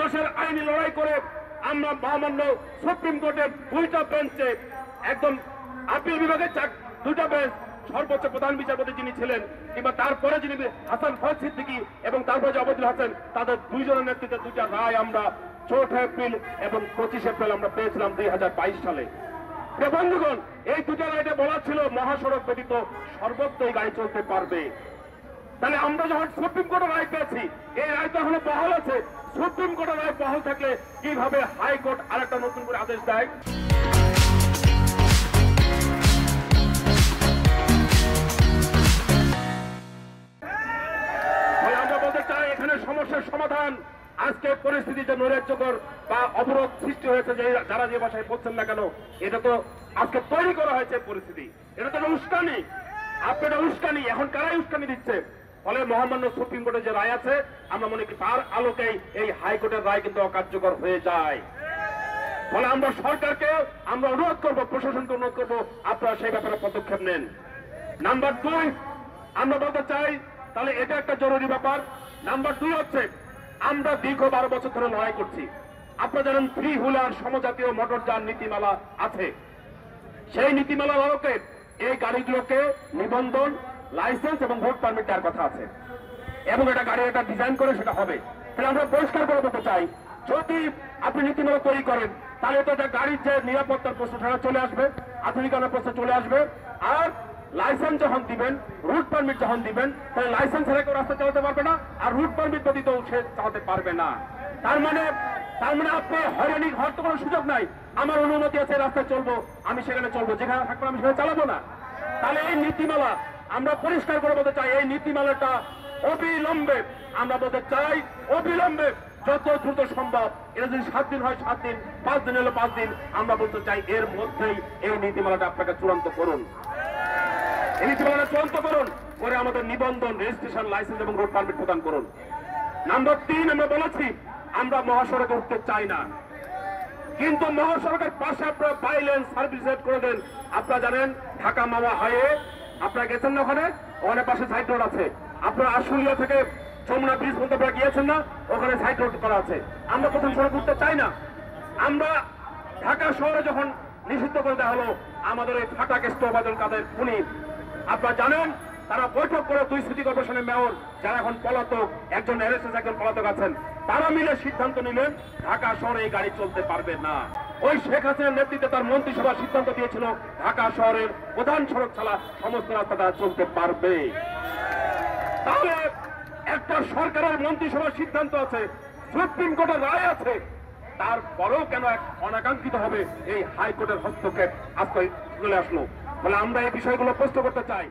মাসের আইনি লড়াই করে আমরা মহামান্য সুপ্রিম কোর্টের 2টা বেঞ্চে একদম আপিল বিভাগের 2টা বেঞ্চ সর্বোচ্চ প্রধান বিচারপতি যিনি ছিলেন কিংবা তারপরে যিনি হাসান ফয়েজ সিদ্দিকী এবং তারপরে যে আবদুল হাসান, তাদের 2 জনের নেতৃত্বে 2টা রায় আমরা 4 এপ্রিল এবং 25 এপ্রিল আমরা পেয়েছিলাম 2022 সালে। বন্ধুগণ, এই 2টা রায়টা বলা ছিল মহাসড়ক ব্যতীত সর্বত্রই গাড়ি চলতে পারবে। তাহলে আমরা যখন সুপ্রিম কোর্টের রায় পেয়েছি, এই রায়টা হলো বহাল আছে। সুপ্রিম কোর্টের রায় বহাল থাকলে কিভাবে হাইকোর্ট আরেকটা নতুন করে আদেশ দেয়? আমরা বলতে চাই এখানে সমস্যার সমাধান। আজকে পরিস্থিতি যে নৈরাজ্যকর বা অবরোধ সৃষ্টি হয়েছে, যে যারা যে ভাষায় বলছেন না কেন, এটা তো আজকে তৈরি করা হয়েছে পরিস্থিতি। এটা তো উস্কানি, আপনারা উস্কানি। এখন কারাই উস্কানি দিচ্ছে? ফলে মহামান্য সুপ্রিম কোর্টের যে রায় আছে, আমরা মনে করি তার আলোকেই এই হাইকোর্টের রায় কিন্তু অকার্যকর হয়ে যায়। ফলে আমরা সরকারকে আমরা অনুরোধ করবো, প্রশাসনকে অনুরোধ করবো, আপনারা সেই ব্যাপারে পদক্ষেপ নেন। নাম্বার 2, আমরা বলতে চাই তাহলে এটা একটা জরুরি ব্যাপার। নাম্বার 2 হচ্ছে আমরা দীর্ঘ 12 বছর ধরে লড়াই করছি। আপনারা জানেন 3 হুইলার সমজাতীয় মোটরযান নীতিমালা আছে। সেই নীতিমালার আলোকে এই গাড়িগুলোকে নিবন্ধন, লাইসেন্স এবং রুট পারমিট দেওয়ার কথা আছে এবং এটা গাড়ি একটা ডিজাইন করে সেটা হবে। তাহলে আমরা পরিষ্কার করে বলতে চাই, যদি আপনি নীতিমালা তৈরি করেন তাহলে তো এটা গাড়ির যে নিরাপত্তার প্রশ্ন সেটা চলে আসবে, আধুনিকরণের প্রশ্ন চলে আসবে। আর লাইসেন্স যখন দিবেন, রুট পারমিট যখন দিবেন, তাহলে লাইসেন্স ছাড়া কেউ রাস্তা চালাতে পারবে না, আর রুট পারমিট ব্যতীত সে চালাতে পারবে না। তার মানে আপনি হয়রানি হওয়ার তো কোনো সুযোগ নাই। আমার অনুমতি আছে রাস্তায় চলবো, আমি সেখানে চলবো, যেখানে থাকবো আমি সেখানে চালাবো না। তাহলে এই নীতিমালা আমরা পরিষ্কার করে বলতে চাই, এই নীতিমালাটা অবিলম্বে, আমরা বলতে চাই অবিলম্বে, যত দ্রুত সম্ভব, এটা যদি 7 দিন হয় 7 দিন, 5 দিন হলো 5 দিন, আমরা বলতে চাই এর মধ্যেই এই নীতিমালাটা আপনাকে চূড়ান্ত করুন। এই নীতিমালাটা চূড়ান্ত করুন করে আমাদের নিবন্ধন, রেজিস্ট্রেশন, লাইসেন্স এবং রোড পারমিট প্রদান করুন। নাম্বার 3, আমরা বলেছি আমরা মহাসড়কে উঠতে চাই না, কিন্তু মহাসড়কের পাশে আপনারা বাইলেন সার্ভিস সেট করে দেন। আপনারা জানেন ঢাকা মাওয়া হাইওয়ে, আপনারা গেছেন না? ওখানে পাশে সাইড রোড আছে। আপনারা আশুলিয়া থেকে যমুনা ব্রিজ পর্যন্ত আপনারা গিয়েছেন না? ওখানে সাইড রোড করা আছে। আমরা প্রথম সড়ক উঠতে চাই না। আমরা ঢাকা শহরে যখন নিষিদ্ধ করে দেওয়া হলো আমাদের এই ফাটাক স্টোবাদল কাদের খুনি, আপনারা জানেন তারা বৈঠক করে 2 সিটি কর্পোরেশনের মেয়র যারা এখন পলাতক, একজন এরএসএস, একজন পলাতক আছেন, তারা মিলে সিদ্ধান্ত নিলেন ঢাকা শহরে এই গাড়ি চলতে পারবে না। ওই শেখ হাসিনার নেতৃত্বে তার মন্ত্রিসভা সিদ্ধান্ত দিয়েছিল ঢাকা শহরের প্রধান সড়ক ছাড়া সমস্ত রাস্তা তারা চলতে পারবে। তাহলে একটা সরকারের মন্ত্রিসভার সিদ্ধান্ত আছে, সুপ্রিম কোর্টের রায় আছে, তারপরেও কেন এক অনাকাঙ্ক্ষিত হবে এই হাইকোর্টের হস্তক্ষেপ আজকে চলে আসলো? বলে আমরা এই বিষয়গুলো প্রশ্ন করতে চাই।